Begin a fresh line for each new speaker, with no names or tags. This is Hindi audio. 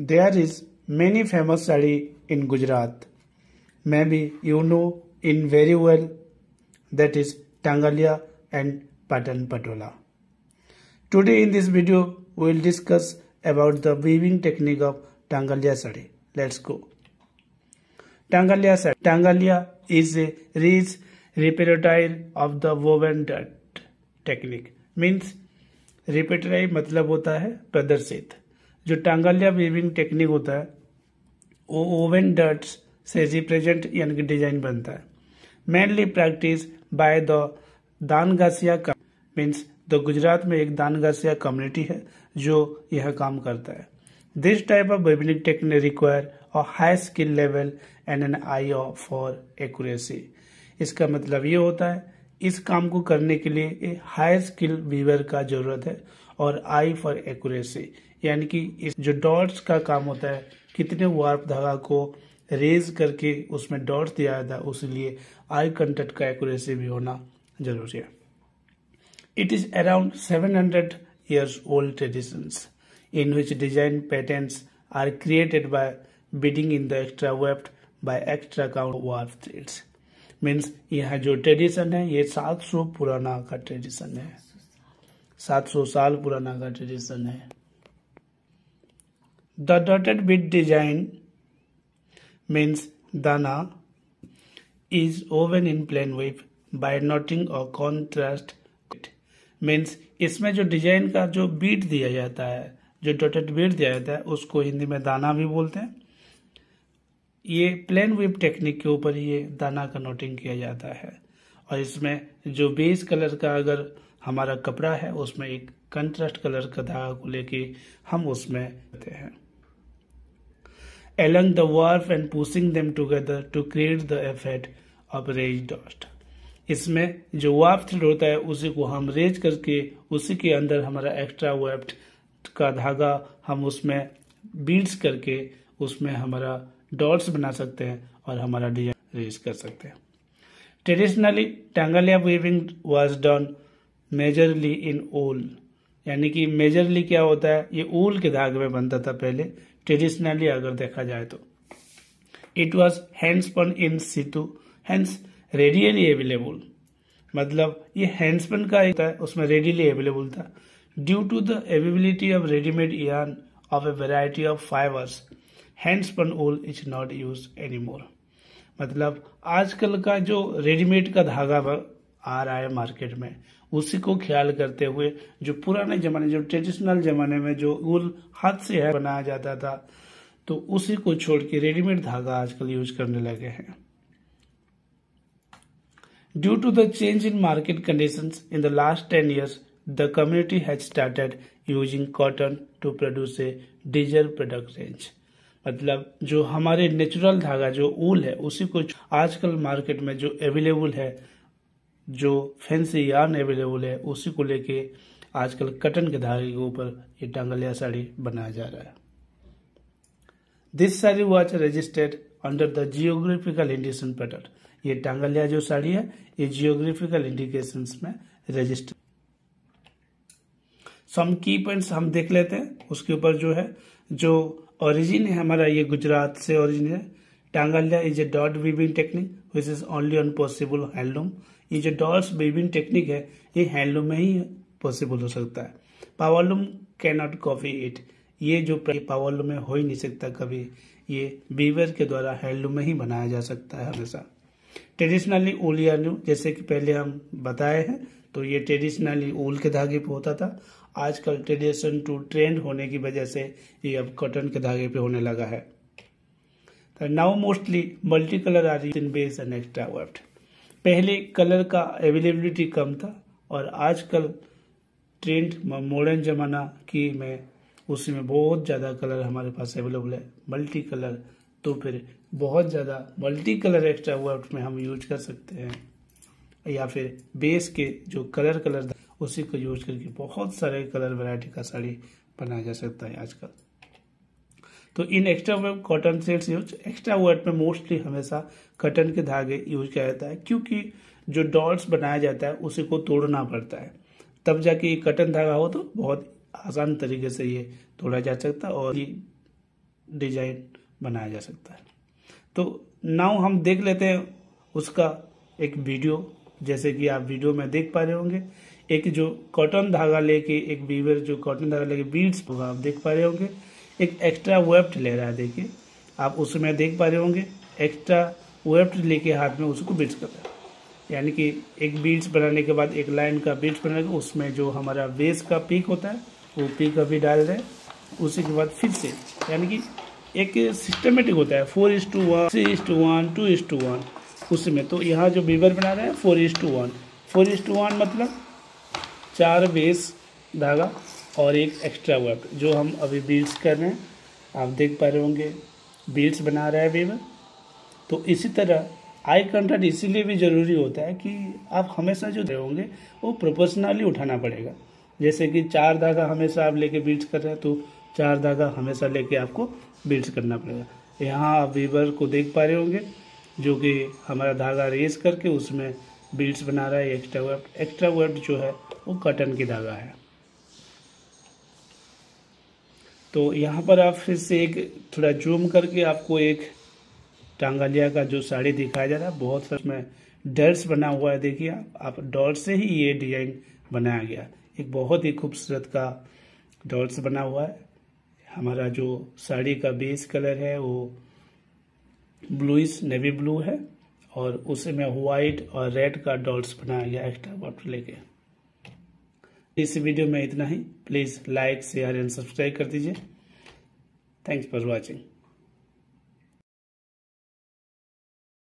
There is many famous sari in Gujarat. Maybe you know in very well, that is Tangalia and Patan Patola. Today in this video we will discuss about the weaving technique of Tangalia sari. Let's go. Tangalia sari. Tangalia is a rich repertoire of the woven dart technique. Means repertoire मतलब होता है प्रदर्शित. जो टांगालिया वीविंग टेक्निक होता है वो ओवन डर्ट्स से रिप्रेजेंट यानी कि डिजाइन बनता है. Mainly practice by the Dangasia means the Gujarat में एक दानगासिया कम्युनिटी है जो यह काम करता है. This type of weaving technique require a high skill level and an eye for accuracy. इसका मतलब ये होता है इस काम को करने के लिए एक हाई स्किल वीवर का जरूरत है और आई फॉर एक्यूरेसी यानी कि इस जो डॉट्स का काम होता है कितने वार्प धागा को रेज करके उसमें डॉट्स दिया जाता है, उसलिए आई कांटेक्ट का एक्यूरेसी भी होना जरूरी है. It is around 700 years old traditions in which design patterns are created by beading in the extra weft by extra count warp threads. Means यह जो ट्रेडिशन है ये 700 पुराना का ट्रेडिशन है, 700 साल पुराना का ट्रेडिशन है. The dotted bead design means dana is woven in plain weave by knotting or contrast. Means इसमें जो डिजाइन का जो बीट दिया जाता है, जो डॉटेड बीट दिया जाता है उसको हिंदी में दाना भी बोलते हैं. ये प्लेन वेव टेक्निक के ऊपर ये दाना का नोटिंग किया जाता है और इसमें जो बेस कलर का अगर हमारा कपड़ा है उसमें एक कंट्रास्ट कलर का धागा को लेके हम उसमें करते हैं. Along the warp and pushing them together to create the effect of raised dot. इसमें जो वार्प थ्रेड होता है उसी को हम रेज करके उसी के अंदर हमारा एक्स्ट्रा वेफ्ट का धागा हम उसमें बीड्स करके उसमें हमारा डॉट्स बना सकते हैं और हमारा डिजाइन रेज कर सकते हैं. Traditionally Tangaliya weaving was done majorly in wool. यानी कि मेजरली क्या होता है, ये ऊल के धागे में बनता था पहले. ट्रेडिशनली अगर देखा जाए तो it was handspun in situ hands readily available. मतलब ये हैंडस्पन का होता है उसमें रेडियली अवेलेबल था. Due to the availability of readymade yarn of a variety of fibres handspun wool is not use anymore. मतलब आजकल का जो रेडीमेड का धागा आ रहा है मार्केट में उसी को ख्याल करते हुए जो पुराने जमाने जो ट्रेडिशनल जमाने में जो ऊल हाथ से है बनाया जाता था तो उसी को छोड़ के रेडीमेड धागा आजकल यूज करने लगे हैं. Due to the change in market conditions in the last 10 years the community has started using cotton to produce a डिजर प्रोडक्ट रेंज. मतलब जो हमारे नेचुरल धागा जो ऊल है उसी को आजकल मार्केट में जो अवेलेबल है, जो फैंसी यार्न अवेलेबल है उसी को लेके आजकल कटन के धागे के ऊपर ये टांगलिया साड़ी बनाया जा रहा है. This sari was registered under the geographical indication pattern. ये टांगलिया जो साड़ी है ये जियोग्राफिकल इंडिकेशंस में रजिस्टर. सम की पॉइंट्स हम देख लेते हैं. उसके ऊपर जो है जो ओरिजिन है हमारा ये गुजरात से ओरिजिन है. Tangaliya is a dot weaving technique which is only on possible handloom. ये जो डॉट्स वीविंग टेक्निक है ये हैंडलूम में ही पॉसिबल हो सकता है. Powerloom can not copy it. ये जो पावरलूम में हो ही नहीं सकता कभी. ये वीवर के द्वारा हैंडलूम में ही बनाया जा सकता है हमेशा. ट्रेडिशनली ऊल यार्न जैसे कि पहले हम बताए हैं तो ये ट्रेडिशनली ऊल के धागे पे होता था. आजकल ट्रेडिशन टू ट्रेंड होने की वजह से ये अब कॉटन के धागे पे होने लगा है. Now mostly multi colour are in base and extra weft. पहले कलर का अवेलेबिलिटी कम था और आजकल ट्रेंड मॉडर्न जमाना की में उसी में बहुत ज़्यादा कलर हमारे पास अवेलेबल है. मल्टी कलर तो फिर बहुत ज़्यादा मल्टी कलर एक्स्ट्रा वेफ्ट में हम यूज कर सकते हैं या फिर बेस के जो कलर उसी को यूज करके बहुत सारे कलर वैरायटी का साड़ी बनाया जा सकता है आजकल. तो इन extra weft cotton sets use extra weft में मोस्टली हमेशा कॉटन के धागे यूज किया जाता है क्योंकि जो डॉट्स बनाया जाता है उसी को तोड़ना पड़ता है. तब जाके ये कॉटन धागा हो तो बहुत आसान तरीके से ये तोड़ा जा सकता है और डिजाइन बनाया जा सकता है। तो नाउ हम देख लेते हैं उसका एक वीडियो। जैसे कि आप वीडियो में देख पा रहे होंगे, एक जो कॉटन धागा लेके, एक वीवर जो कॉटन धागा लेके बीड्स होगा, आप देख पा रहे होंगे। एक एक्स्ट्रा वेफ्ट ले रहा है, देखिए आप उसमें देख पा रहे होंगे, एक्स्ट्रा वेफ्ट लेके हाथ में उसको बीड्स कर रहा है। यानी कि एक बीड्स बनाने के बाद एक लाइन का बीड्स बनाने के उसमें जो हमारा बेस का पीक होता है वो पीक अभी डाल रहे हैं। उसी के बाद फिर से यानी कि एक सिस्टमेटिक होता है 4:1, 3:1, 2:1 उसमें। तो यहाँ जो वीवर बना रहे हैं 4:1, 4:1 मतलब 4 बेस धागा और एक एक्स्ट्रा वेफ्ट जो हम अभी बीड्स कर रहे हैं। आप देख पा रहे होंगे बीड्स बना रहा है वीवर। तो इसी तरह आई कंटेक्ट इसीलिए भी ज़रूरी होता है कि आप हमेशा जो दे होंगे वो प्रोपोर्शनली उठाना पड़ेगा। जैसे कि 4 धागा हमेशा आप लेके बीड्स कर रहे हैं तो 4 धागा हमेशा लेके आपको बीड्स करना पड़ेगा। यहाँ आप वीवर को देख पा रहे होंगे जो कि हमारा धागा रेस करके उसमें बीड्स बना रहा है। एक्स्ट्रा वेफ्ट जो है वो कॉटन की धागा है। तो यहाँ पर आप फिर से एक थोड़ा जूम करके आपको एक टांगालिया का जो साड़ी दिखाया जा रहा है, बहुत सारा उसमें डॉट्स बना हुआ है। देखिए आप डॉट से ही ये डिजाइन बनाया गया, एक बहुत ही खूबसूरत का डॉट्स बना हुआ है। हमारा जो साड़ी का बेस कलर है वो ब्लूइश नेवी ब्लू है और उसमें व्हाइट और रेड का डॉट्स बनाया गया एक्स्ट्रा बॉर्डर लेके। इस वीडियो में इतना ही। Please like, share and subscribe कर दीजिए। Thanks for watching.